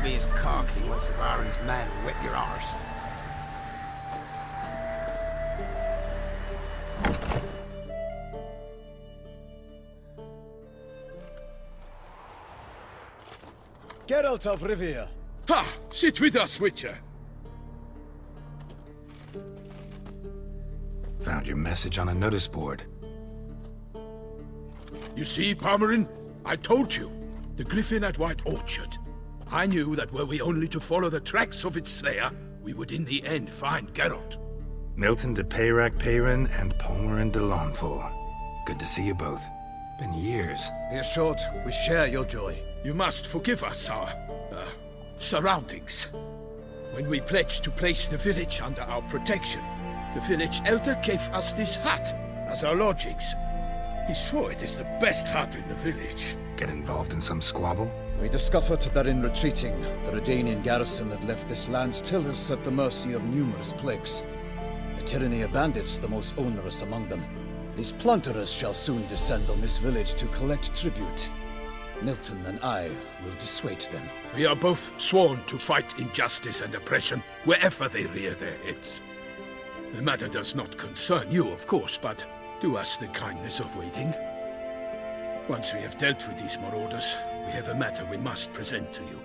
be as cocky once the Baron's men whip your arse. Geralt of Rivia. Ha! Sit with us, Witcher. Found your message on a notice board. You see, Palmerin? I told you. The Griffin at White Orchard. I knew that were we only to follow the tracks of its slayer, we would in the end find Geralt. Milton de Peyrac Peyran and Palmerin de Launfal. Good to see you both. Been years. Be assured, we share your joy. You must forgive us our, surroundings. When we pledged to place the village under our protection, the village elder gave us this hut as our lodgings. He swore it is the best hut in the village. Get involved in some squabble? We discovered that in retreating, the Redanian garrison had left this land tillers at the mercy of numerous plagues. The tyranny of bandits the most onerous among them. These plunderers shall soon descend on this village to collect tribute. Milton and I will dissuade them. We are both sworn to fight injustice and oppression wherever they rear their heads. The matter does not concern you, of course, but do us the kindness of waiting. Once we have dealt with these marauders, we have a matter we must present to you.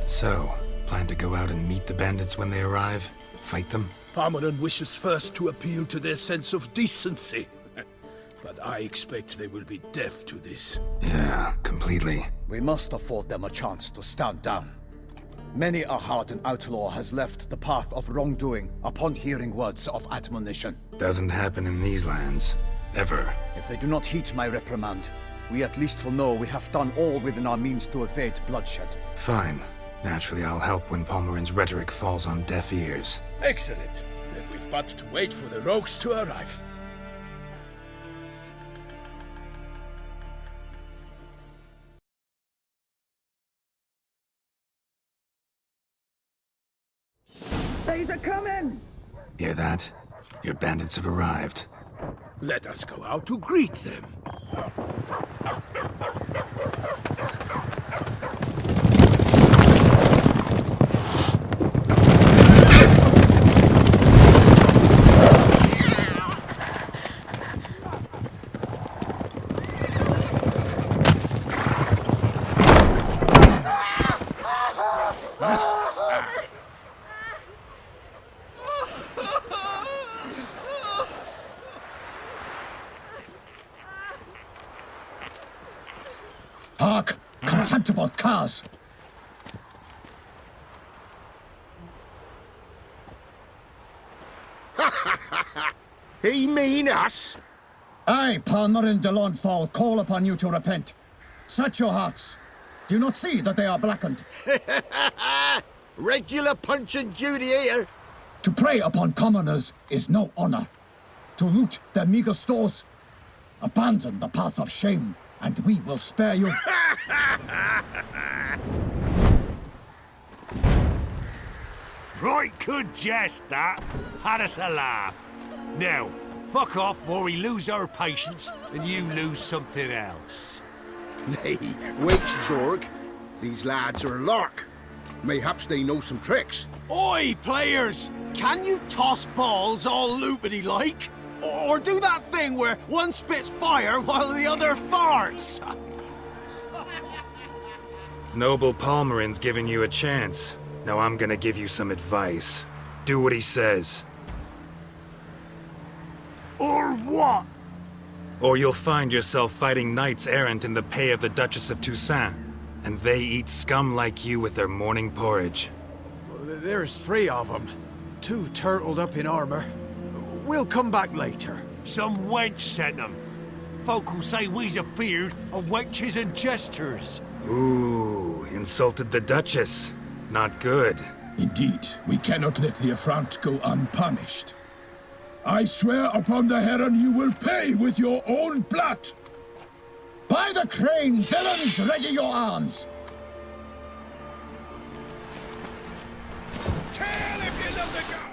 So, plan to go out and meet the bandits when they arrive? Fight them? Palmerin wishes first to appeal to their sense of decency. But I expect they will be deaf to this. Yeah, completely. We must afford them a chance to stand down. Many a hardened outlaw has left the path of wrongdoing upon hearing words of admonition. Doesn't happen in these lands. Ever. If they do not heed my reprimand, we at least will know we have done all within our means to evade bloodshed. Fine. Naturally, I'll help when Palmerin's rhetoric falls on deaf ears. Excellent. Then we've but to wait for the rogues to arrive. They're coming! Hear that? Your bandits have arrived. Let us go out to greet them. Hark! Contemptible curs! He mean us? I, Palmerin de Launfal, call upon you to repent. Set your hearts. Do you not see that they are blackened? Regular Punch and Judy here. To prey upon commoners is no honor. To loot their meager stores, abandon the path of shame, and we will spare you. Right good jest, that. Had us a laugh. Now, fuck off or we lose our patience and you lose something else. Nay, wait, Zorg. These lads are lark. Mayhaps they know some tricks. Oi, players! Can you toss balls all loopity-like? Or do that thing where one spits fire while the other farts? Noble Palmerin's giving you a chance. Now I'm gonna give you some advice. Do what he says. Or what? Or you'll find yourself fighting knights errant in the pay of the Duchess of Toussaint. And they eat scum like you with their morning porridge. There's 3 of them. 2 turtled up in armor. We'll come back later. Some wench sent them. Folk will say we's afeard of wenches and jesters. Ooh, insulted the Duchess. Not good. Indeed, we cannot let the affront go unpunished. I swear upon the Heron you will pay with your own blood! By the crane, villains, ready your arms! Tell if you love the god!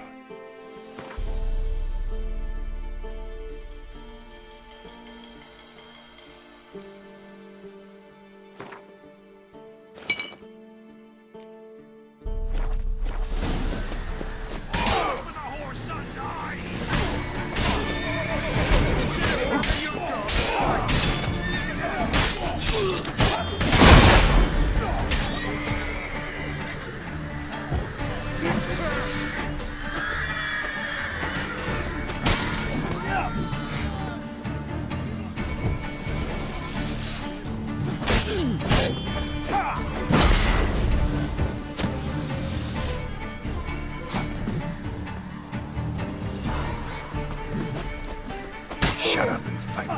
Shut up and fight.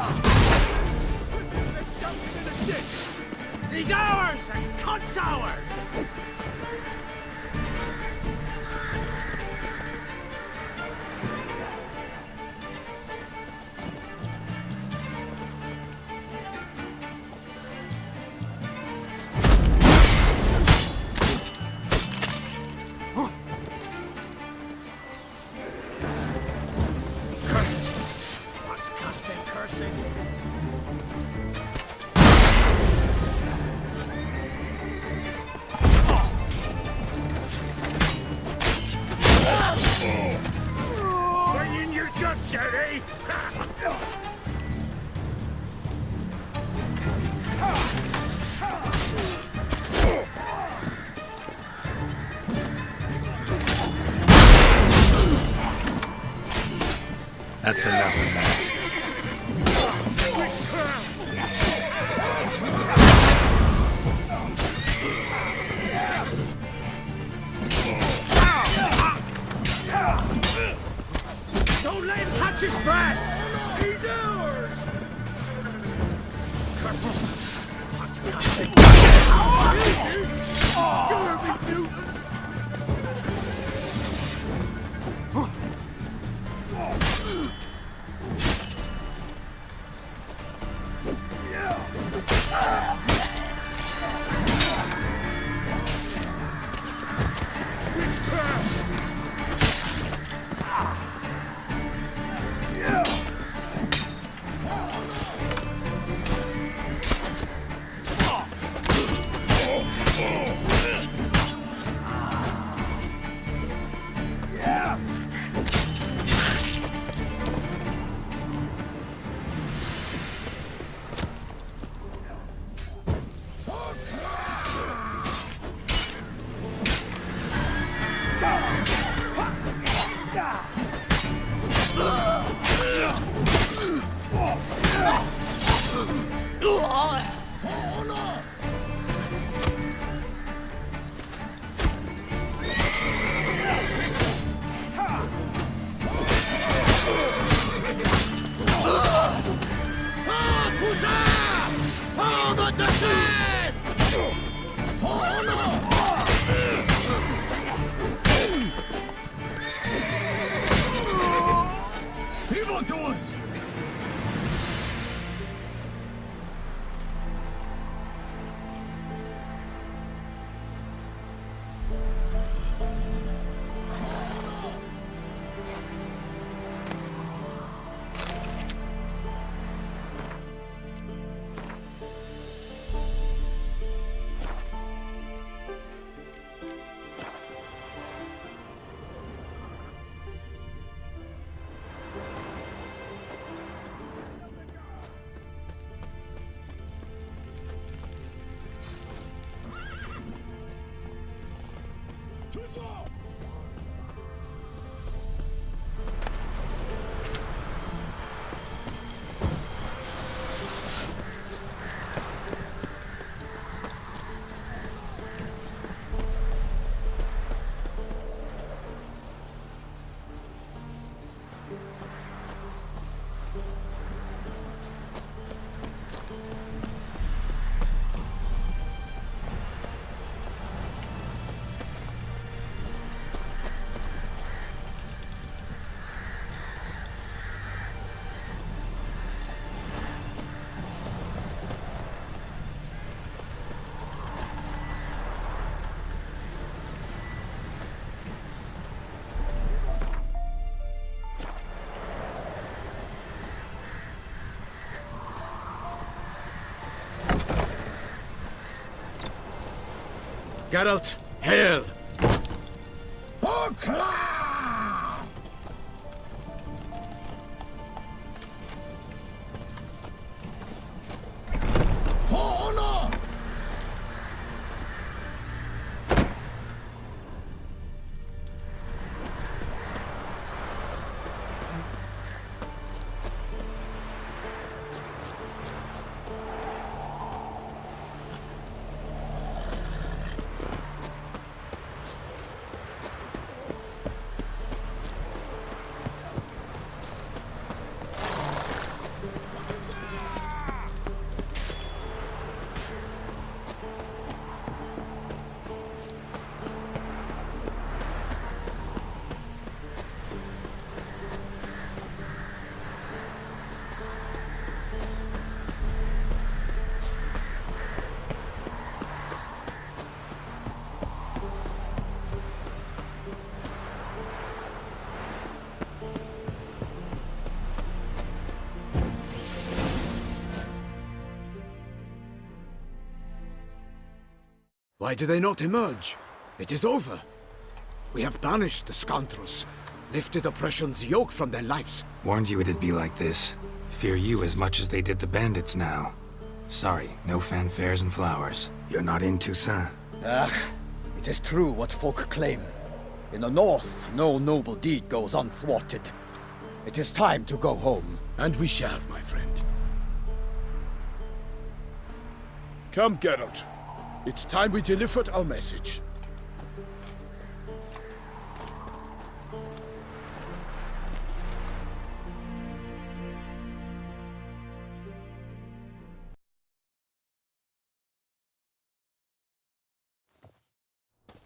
He's ours, and cunt's ours! Curses! What's casting curses? Bring in your guts, Harry! That's enough of that. Don't let him catch his breath! He's ours! Curses! What's casting? Scurvy mutant! People to us! Geralt, hail! Why do they not emerge? It is over. We have banished the scoundrels, lifted oppression's yoke from their lives. Warned you it'd be like this. Fear you as much as they did the bandits now. Sorry, no fanfares and flowers. You're not in Toussaint. It is true what folk claim. In the north, no noble deed goes unthwarted. It is time to go home. And we shall, my friend. Come, Geralt. It's time we delivered our message.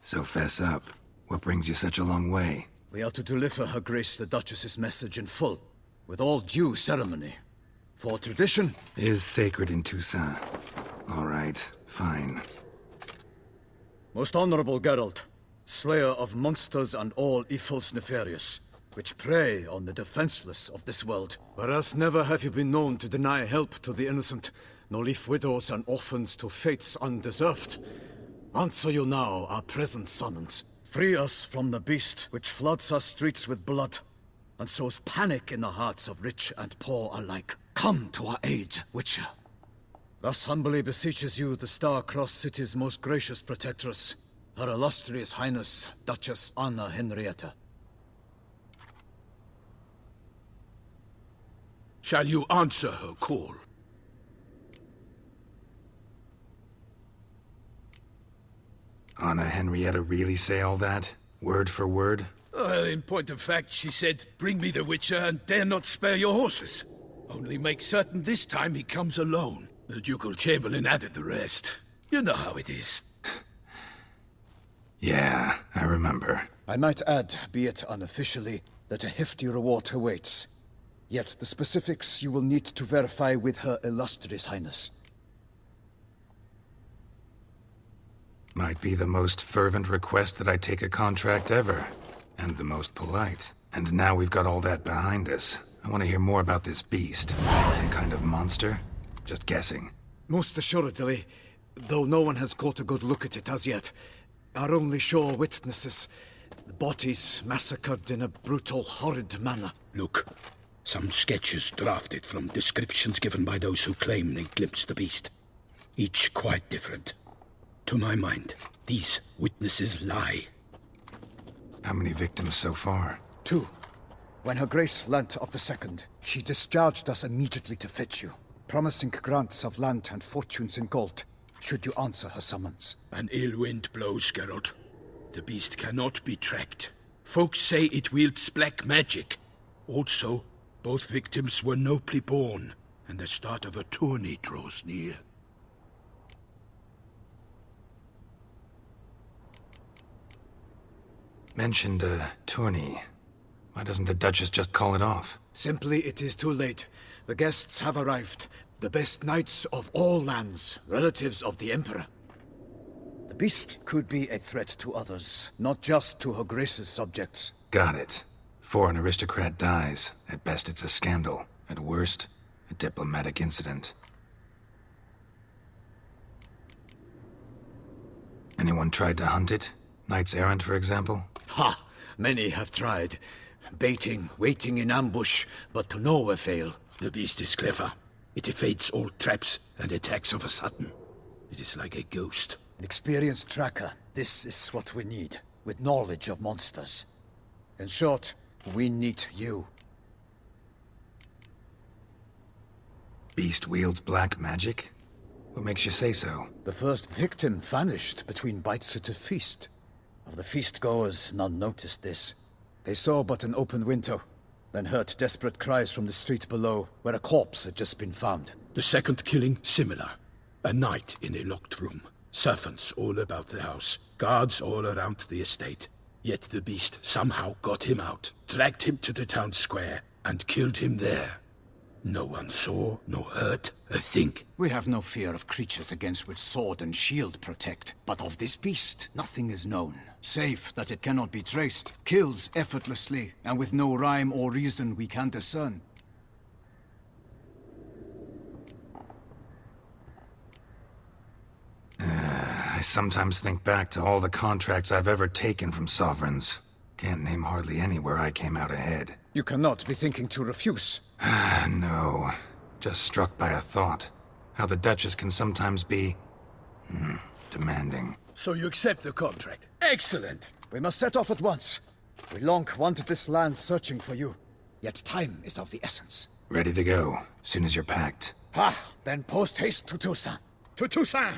So fess up. What brings you such a long way? We are to deliver Her Grace the Duchess's message in full, with all due ceremony. For tradition is sacred in Toussaint. All right, fine. Most honorable Geralt, slayer of monsters and all evils nefarious, which prey on the defenseless of this world. Whereas never have you been known to deny help to the innocent, nor leave widows and orphans to fates undeserved. Answer you now our present summons. Free us from the beast which floods our streets with blood, and sows panic in the hearts of rich and poor alike. Come to our aid, Witcher. Thus humbly beseeches you the Star-Crossed City's most gracious protectress, Her Illustrious Highness, Duchess Anna Henrietta. Shall you answer her call? Anna Henrietta really say all that? Word for word? In point of fact, she said, "Bring me the Witcher and dare not spare your horses. Only make certain this time he comes alone." The Ducal Chamberlain added the rest. You know how it is. Yeah, I remember. I might add, be it unofficially, that a hefty reward awaits. Yet the specifics you will need to verify with Her Illustrious Highness. Might be the most fervent request that I take a contract ever. And the most polite. And now we've got all that behind us. I want to hear more about this beast. Some kind of monster? Just guessing. Most assuredly, though no one has caught a good look at it as yet. Our only sure witnesses. The bodies massacred in a brutal, horrid manner. Look, some sketches drafted from descriptions given by those who claim they glimpsed the beast. Each quite different. To my mind, these witnesses lie. How many victims so far? 2. When Her Grace learnt of the second, she discharged us immediately to fetch you, promising grants of land and fortunes in gold, should you answer her summons. An ill wind blows, Geralt. The beast cannot be tracked. Folks say it wields black magic. Also, both victims were nobly born, and the start of a tourney draws near. Mentioned a tourney. Why doesn't the Duchess just call it off? Simply, it is too late. The guests have arrived. The best knights of all lands, relatives of the Emperor. The beast could be a threat to others, not just to Her Grace's subjects. Got it. Before an aristocrat dies, at best it's a scandal. At worst, a diplomatic incident. Anyone tried to hunt it? Knights errant, for example? Ha! Many have tried. Baiting, waiting in ambush, but to no avail. The beast is clever. It evades all traps and attacks of a sudden. It is like a ghost. An experienced tracker. This is what we need, with knowledge of monsters. In short, we need you. Beast wields black magic? What makes you say so? The first victim vanished between bites at a feast. Of the feast-goers, none noticed this. They saw but an open window, then heard desperate cries from the street below, where a corpse had just been found. The second killing, similar. A night in a locked room. Servants all about the house. Guards all around the estate. Yet the beast somehow got him out, dragged him to the town square, and killed him there. No one saw, nor heard a thing. We have no fear of creatures against which sword and shield protect. But of this beast, nothing is known. Save that it cannot be traced, kills effortlessly, and with no rhyme or reason we can discern. I sometimes think back to all the contracts I've ever taken from sovereigns. Can't name hardly any where I came out ahead. You cannot be thinking to refuse. No. Just struck by a thought. How the Duchess can sometimes be... demanding. So you accept the contract? Excellent! We must set off at once. We long wanted this land searching for you. Yet time is of the essence. Ready to go, soon as you're packed. Then post haste to Toussaint. To Toussaint!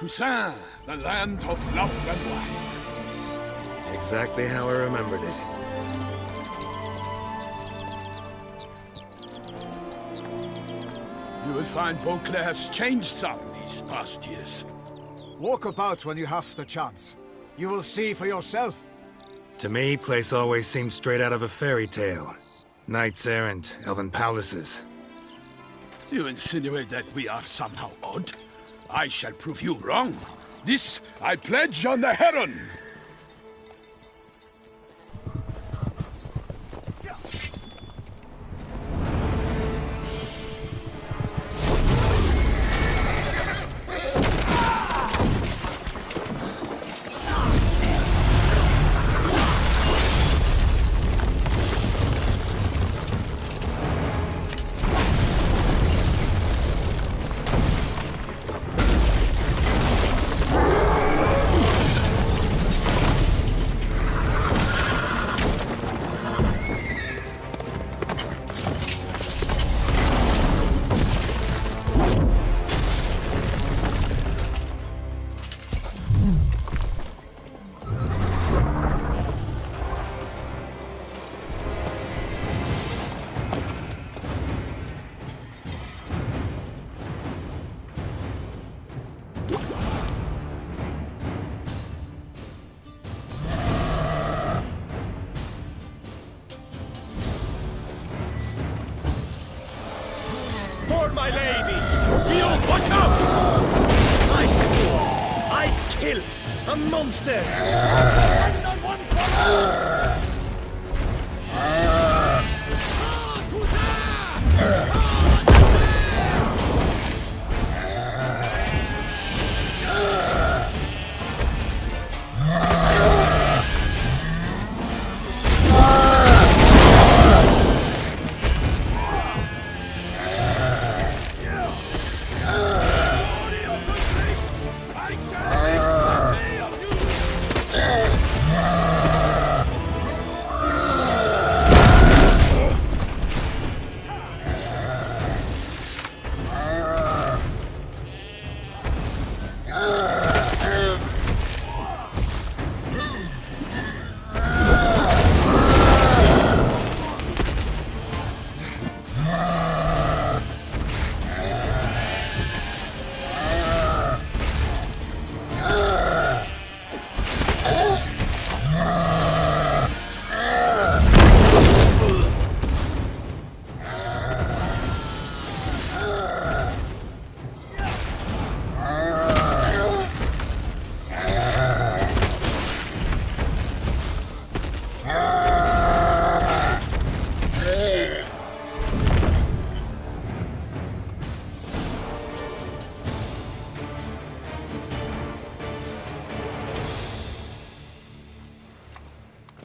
Toussaint, the land of love and wine. Exactly how I remembered it. You will find Beauclair has changed some these past years. Walk about when you have the chance. You will see for yourself. To me, place always seemed straight out of a fairy tale. Knights errant, elven palaces. Do you insinuate that we are somehow odd? I shall prove you wrong. This I pledge on the Heron. For my lady! Theo, watch out! I swore I'd kill a monster!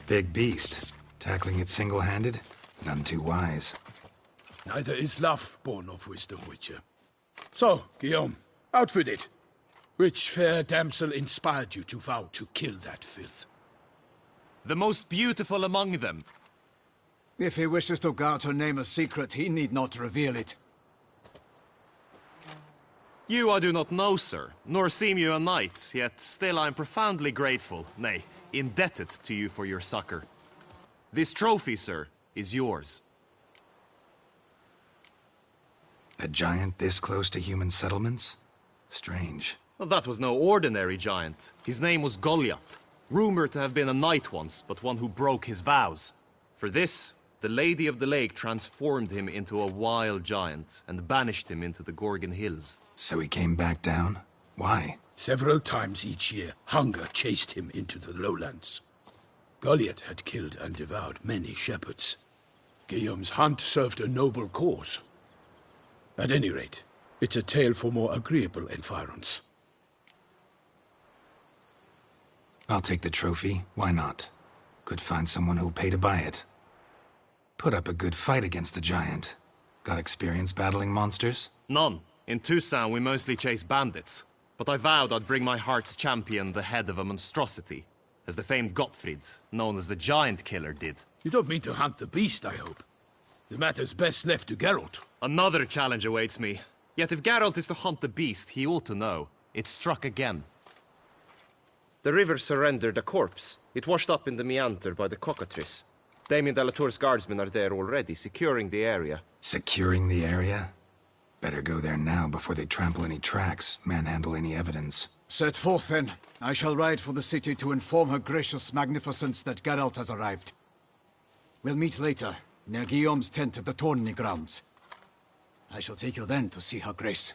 big beast. Tackling it single-handed? None too wise. Neither is love born of wisdom, Witcher. So, Guillaume, out with it. Which fair damsel inspired you to vow to kill that filth? The most beautiful among them. If he wishes to guard her name a secret, he need not reveal it. You I do not know, sir, nor seem you a knight, yet still I am profoundly grateful, nay, indebted to you for your succor. This trophy, sir, is yours. A giant this close to human settlements? Strange. Well, that was no ordinary giant. His name was Goliath, rumored to have been a knight once, but one who broke his vows. For this, the Lady of the Lake transformed him into a wild giant and banished him into the Gorgon Hills. So he came back down? Why? Several times each year, hunger chased him into the lowlands. Goliath had killed and devoured many shepherds. Guillaume's hunt served a noble cause. At any rate, it's a tale for more agreeable environs. I'll take the trophy. Why not? Could find someone who'll pay to buy it. Put up a good fight against the giant. Got experience battling monsters? None. In Toussaint we mostly chase bandits. But I vowed I'd bring my heart's champion the head of a monstrosity, as the famed Gottfried, known as the Giant Killer, did. You don't mean to hunt the beast, I hope. The matter's best left to Geralt. Another challenge awaits me. Yet if Geralt is to hunt the beast, he ought to know. It struck again. The river surrendered a corpse. It washed up in the meander by the cockatrice. Damien de la Tour's guardsmen are there already, securing the area. Securing the area? Better go there now before they trample any tracks, manhandle any evidence. Set forth, then. I shall ride for the city to inform her gracious magnificence that Geralt has arrived. We'll meet later, near Guillaume's tent at the Tourney grounds. I shall take you then to see her grace.